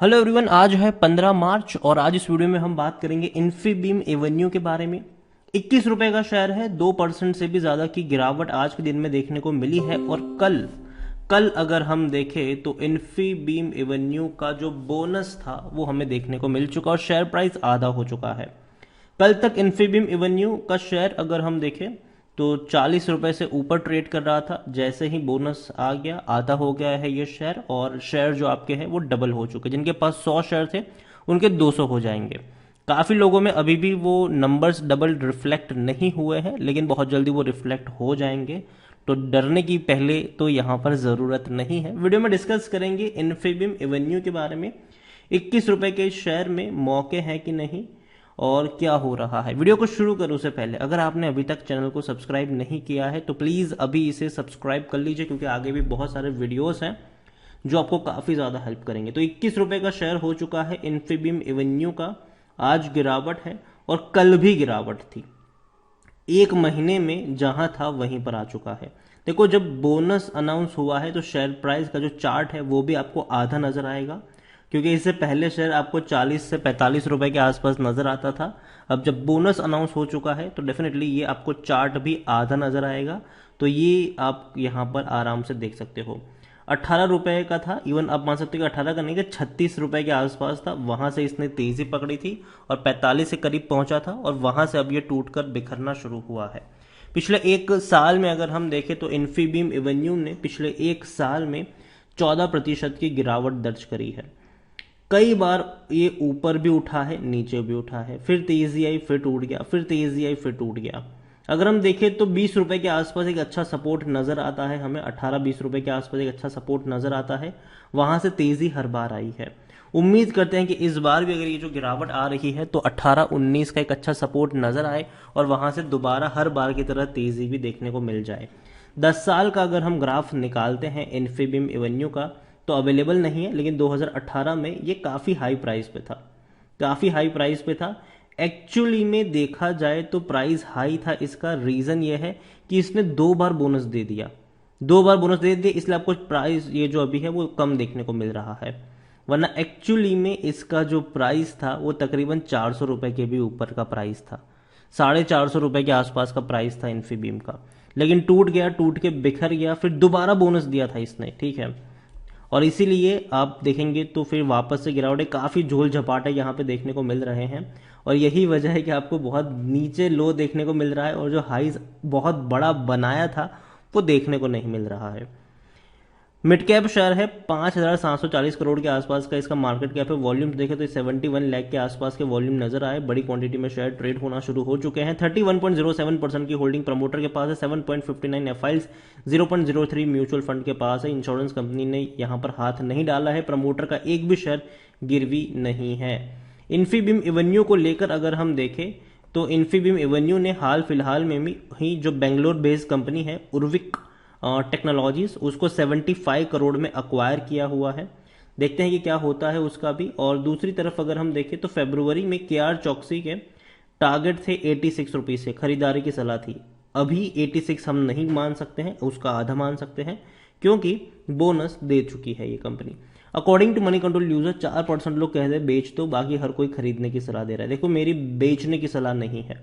Hello everyone, आज है 15 मार्च और आज इस वीडियो में हम बात करेंगे इन्फीबीम एवेन्यू के बारे में। 21 रुपए का शेयर है, 2% से भी ज्यादा की गिरावट आज के दिन में देखने को मिली है। और कल अगर हम देखें तो इन्फीबीम एवेन्यू का जो बोनस था वो हमें देखने को मिल चुका और शेयर प्राइस आधा हो चुका है। कल तक इन्फीबीम एवेन्यू का शेयर अगर हम देखें तो 40 रुपए से ऊपर ट्रेड कर रहा था। जैसे ही बोनस आ गया आधा हो गया है ये शेयर, और शेयर जो आपके हैं वो डबल हो चुके। जिनके पास 100 शेयर थे उनके 200 हो जाएंगे। काफी लोगों में अभी भी वो नंबर्स डबल रिफ्लेक्ट नहीं हुए हैं, लेकिन बहुत जल्दी वो रिफ्लेक्ट हो जाएंगे, तो डरने की पहले तो यहां पर जरूरत नहीं है। वीडियो में डिस्कस करेंगे इन्फीबीम एवेन्यू के बारे में। 21 रुपए के शेयर में मौके हैं कि नहीं और क्या हो रहा है। वीडियो को शुरू करूं से पहले अगर आपने अभी तक चैनल को सब्सक्राइब नहीं किया है तो प्लीज अभी इसे सब्सक्राइब कर लीजिए, क्योंकि आगे भी बहुत सारे वीडियोस हैं जो आपको काफी ज्यादा हेल्प करेंगे। तो 21 रुपए का शेयर हो चुका है इन्फीबीम एवेन्यू का। आज गिरावट है और कल भी गिरावट थी। एक महीने में जहां था वहीं पर आ चुका है। देखो, जब बोनस अनाउंस हुआ है तो शेयर प्राइस का जो चार्ट है वो भी आपको आधा नजर आएगा, क्योंकि इससे पहले शेयर आपको 40 से 45 रुपए के आसपास नजर आता था। अब जब बोनस अनाउंस हो चुका है तो डेफिनेटली ये आपको चार्ट भी आधा नजर आएगा। तो ये आप यहां पर आराम से देख सकते हो। 18 रुपए का था, इवन आप मान सकते हो कि 18 का नहीं, कि 36 रुपए के आसपास था। वहां से इसने तेजी पकड़ी थी और 45 के करीब पहुंचा था, और वहां से अब ये टूटकर बिखरना शुरू हुआ है। पिछले एक साल में अगर हम देखें तो इन्फीबीम एवेन्यू ने पिछले एक साल में 14% की गिरावट दर्ज करी है। कई बार ये ऊपर भी उठा है, नीचे भी उठा है, फिर तेजी आई, फिर टूट गया, फिर तेजी आई, फिर टूट गया। अगर हम देखें तो 20 रुपए के आसपास एक अच्छा सपोर्ट नजर आता है हमें। 18-20 रुपए के आसपास एक अच्छा सपोर्ट नजर आता है। वहां से तेजी हर बार आई है। उम्मीद करते हैं कि इस बार भी अगर ये जो गिरावट आ रही है तो 18-19 का एक अच्छा सपोर्ट नजर आए और वहां से दोबारा हर बार की तरह तेजी भी देखने को मिल जाए। 10 साल का अगर हम ग्राफ निकालते हैं इन्फीबीम एवेन्यू का तो अवेलेबल नहीं है, लेकिन 2018 में ये काफी हाई प्राइस पे था। काफी हाई प्राइस पे था। एक्चुअली में देखा जाए तो प्राइस हाई था, इसका रीजन ये है कि इसने 2 बार बोनस दे दिया। 2 बार बोनस दे दिया, इसलिए आपको प्राइस ये जो अभी है वो कम देखने को मिल रहा है। वरना एक्चुअली में इसका जो प्राइस था वो तकरीबन 400 रुपए के भी ऊपर का प्राइस था। 450 रुपए के आसपास का प्राइस था इन्फीबीम का, लेकिन टूट गया, टूट के बिखर गया। फिर दोबारा बोनस दिया था इसने, ठीक है, और इसीलिए आप देखेंगे तो फिर वापस से गिरावट, काफी झोल झपाटे यहाँ पे देखने को मिल रहे हैं। और यही वजह है कि आपको बहुत नीचे लो देखने को मिल रहा है और जो हाईज बहुत बड़ा बनाया था वो देखने को नहीं मिल रहा है। मिड कैप शेयर है, 5,740 करोड़ के आसपास का इसका मार्केट कैप है। वॉल्यूम देखें तो 71 लाख के आसपास के वॉल्यूम नजर आए। बड़ी क्वांटिटी में शेयर ट्रेड होना शुरू हो चुके हैं। 31.07% की होल्डिंग प्रमोटर के पास है। 7.59 एफआईएल्स, 0.03 म्यूचुअल फंड के पास है। इंश्योरेंस कंपनी ने यहां पर हाथ नहीं डाला है। प्रमोटर का एक भी शेयर गिरवी नहीं है। इन्फीबीम एवेन्यू को लेकर अगर हम देखें तो इन्फीबीम एवेन्यू ने हाल फिलहाल में ही जो बेंगलोर बेस्ड कंपनी है उर्विक टेक्नोलॉजीज, उसको 75 करोड़ में अक्वायर किया हुआ है। देखते हैं कि क्या होता है उसका भी। और दूसरी तरफ अगर हम देखें तो फरवरी में केआर चौकसी के टारगेट थे 86 रुपीज से, खरीदारी की सलाह थी। अभी 86 हम नहीं मान सकते हैं, उसका आधा मान सकते हैं, क्योंकि बोनस दे चुकी है ये company. According to Moneycontrol user 4% लोग कहते हैं बेच दो, बाकी हर कोई खरीदने की सलाह दे रहा है। देखो, मेरी बेचने की सलाह नहीं है,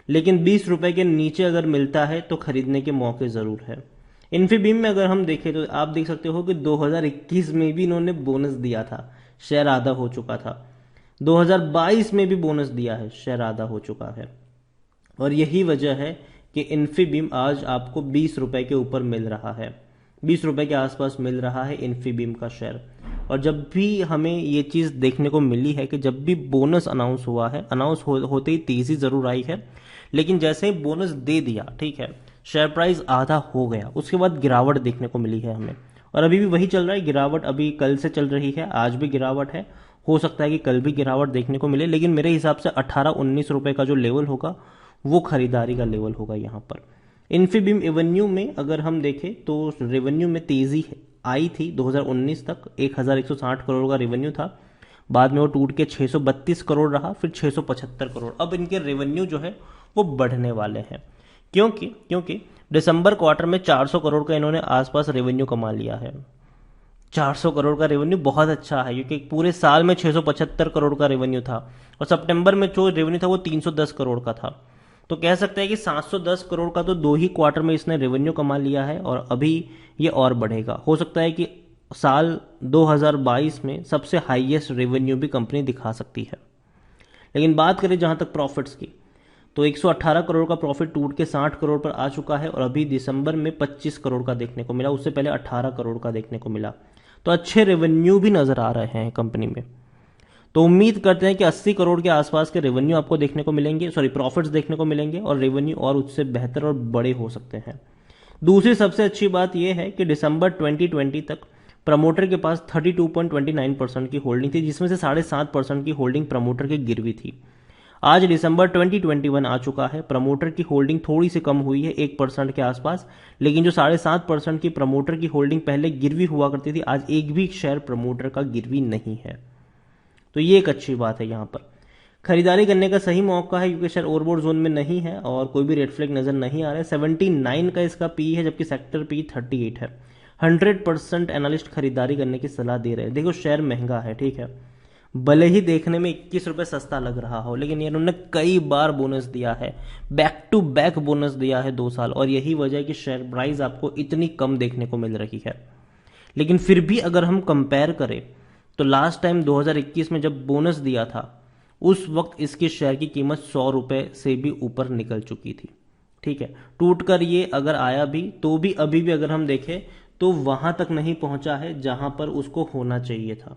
लेकिन 20 रुपए के नीचे अगर मिलता है तो खरीदने के मौके जरूर है। इन्फीबीम में अगर हम देखें तो आप देख सकते हो कि 2021 में भी इन्होंने बोनस दिया था, शेयर आधा हो चुका था। 2022 में भी बोनस दिया है, शेयर आधा हो चुका है। और यही वजह है कि इन्फीबीम आज आपको 20 रुपए के ऊपर मिल रहा है। 20 रुपए के आसपास मिल रहा है इन्फीबीम का शेयर। और जब भी हमें ये चीज देखने को मिली है कि जब भी बोनस अनाउंस हुआ है, अनाउंस होते ही तेजी जरूर आई है, लेकिन जैसे ही बोनस दे दिया, ठीक है, शेयर प्राइस आधा हो गया, उसके बाद गिरावट देखने को मिली है हमें। और अभी भी वही चल रहा है, गिरावट अभी कल से चल रही है, आज भी गिरावट है। हो सकता है कि कल भी गिरावट देखने को मिले, लेकिन मेरे हिसाब से 18-19 रुपए का जो लेवल होगा वो खरीदारी का लेवल होगा यहाँ पर। इन्फीबीम एवेन्यू में अगर हम देखें तो रेवेन्यू में तेजी आई थी। 2019 तक 1160 करोड़ का रेवेन्यू था, बाद में वो टूट के 632 करोड़ रहा, फिर 675 करोड़। अब इनके रेवेन्यू जो है वो बढ़ने वाले हैं, क्योंकि दिसंबर क्वार्टर में 400 करोड़ का इन्होंने आसपास रेवेन्यू कमा लिया है। 400 करोड़ का रेवेन्यू बहुत अच्छा है, क्योंकि पूरे साल में 675 करोड़ का रेवेन्यू था और सितंबर में जो रेवेन्यू था वो 310 करोड़ का था। तो कह सकते हैं कि 710 करोड़ का तो 2 ही क्वार्टर में इसने रेवेन्यू कमा लिया है और अभी ये और बढ़ेगा। हो सकता है कि साल 2022 में सबसे हाईएस्ट रेवेन्यू भी कंपनी दिखा सकती है। लेकिन बात करें जहां तक प्रॉफिट्स की, तो 118 करोड़ का प्रॉफिट टूट के 60 करोड़ पर आ चुका है और अभी दिसंबर में 25 करोड़ का देखने को मिला, उससे पहले 18 करोड़ का देखने को मिला। तो अच्छे रेवेन्यू भी नजर आ रहे हैं कंपनी में। तो उम्मीद करते हैं कि 80 करोड़ के आसपास के रेवेन्यू आपको देखने को मिलेंगे, प्रॉफिट्स देखने को मिलेंगे और रेवेन्यू और उससे बेहतर और बड़े हो सकते हैं। दूसरी सबसे अच्छी बात यह है कि दिसंबर 2020 तक प्रमोटर के पास 32.29% की होल्डिंग थी, जिसमें से 7.5% की होल्डिंग प्रमोटर की गिरवी थी। आज दिसंबर 2021 आ चुका है, प्रमोटर की होल्डिंग थोड़ी सी कम हुई है 1% के आसपास, लेकिन जो 7.5% की प्रमोटर की होल्डिंग पहले गिरवी हुआ करती थी, आज एक भी शेयर प्रमोटर का गिरवी नहीं है। तो ये एक अच्छी बात है। यहाँ पर खरीदारी करने का सही मौका है, क्योंकि शेयर ओवरबॉट जोन में नहीं है और कोई भी रेड फ्लैग नजर नहीं आ रहा है। 79 का इसका पी है, जबकि सेक्टर पी 38 है। 100% एनालिस्ट खरीदारी करने की सलाह दे रहे हैं। देखो शेयर महंगा है, ठीक है, भले ही देखने में 21 रुपए सस्ता लग रहा हो, लेकिन इन्होंने कई बार बोनस दिया है, बैक टू बैक बोनस दिया है 2 साल, और यही वजह है कि शेयर प्राइस आपको इतनी कम देखने को मिल रही है। लेकिन फिर भी अगर हम कंपेयर करें तो लास्ट टाइम 2021 में जब बोनस दिया था, उस वक्त इसके शेयर की कीमत 100 रुपए से भी ऊपर निकल चुकी थी। ठीक है, टूटकर ये अगर आया भी तो भी अभी भी अगर हम देखें तो वहां तक नहीं पहुंचा है जहां पर उसको होना चाहिए था।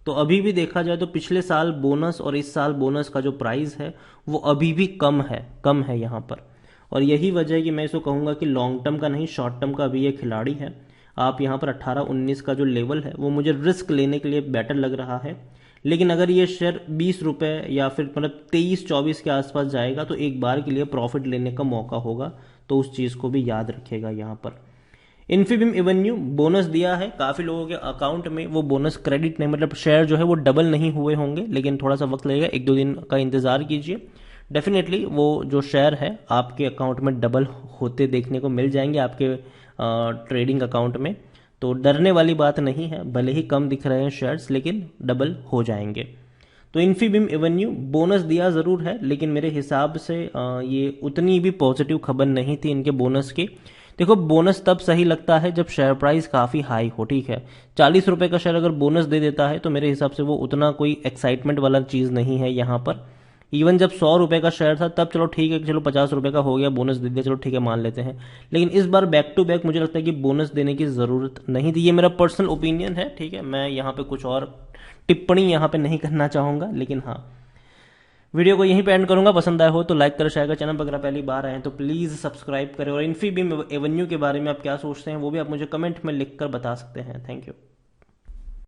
तो अभी भी देखा जाए तो पिछले साल बोनस और इस साल बोनस का जो प्राइस है वो अभी भी कम है यहाँ पर। और यही वजह है कि मैं इसको कहूंगा कि लॉन्ग टर्म का नहीं, शॉर्ट टर्म का अभी ये खिलाड़ी है। आप यहाँ पर 18-19 का जो लेवल है वो मुझे रिस्क लेने के लिए बेटर लग रहा है। लेकिन अगर ये शेयर 20 रुपए या फिर 23-24 के आसपास जाएगा तो एक बार के लिए प्रॉफिट लेने का मौका होगा, तो उस चीज को भी याद रखेगा। यहाँ पर इन्फीबीम एवेन्यू बोनस दिया है, काफी लोगों के अकाउंट में वो बोनस क्रेडिट नहीं, शेयर जो है वो डबल नहीं हुए होंगे, लेकिन थोड़ा सा वक्त लगेगा, 1-2 दिन का इंतजार कीजिए। डेफिनेटली वो जो शेयर है आपके अकाउंट में डबल होते देखने को मिल जाएंगे, आपके ट्रेडिंग अकाउंट में। तो डरने वाली बात नहीं है, भले ही कम दिख रहे हैं शेयर्स, लेकिन डबल हो जाएंगे। तो इन्फीबीम एवेन्यू बोनस दिया जरूर है, लेकिन मेरे हिसाब से ये उतनी भी पॉजिटिव खबर नहीं थी इनके बोनस की। देखो बोनस तब सही लगता है जब शेयर प्राइस काफी हाई हो, ठीक है। 40 रुपए का शेयर अगर बोनस दे देता है तो मेरे हिसाब से वो उतना कोई एक्साइटमेंट वाला चीज नहीं है यहाँ पर। इवन जब 100 रुपए का शेयर था तब चलो ठीक है, चलो 50 रुपए का हो गया, बोनस दे दिया, चलो ठीक है, मान लेते हैं। लेकिन इस बार बैक टू बैक मुझे लगता है कि बोनस देने की जरूरत नहीं थी। ये मेरा पर्सनल ओपिनियन है, ठीक है, मैं यहाँ पे कुछ और टिप्पणी यहाँ पे नहीं करना चाहूंगा। लेकिन हाँ, वीडियो को यहीं पे एंड करूंगा। पसंद आया हो तो लाइक करें, शेयर करें, चैनल पर अगर पहली बार आए हैं तो प्लीज सब्सक्राइब करें। और इन्फीबीम एवेन्यू के बारे में आप क्या सोचते हैं वो भी आप मुझे कमेंट में लिखकर बता सकते हैं। Thank you.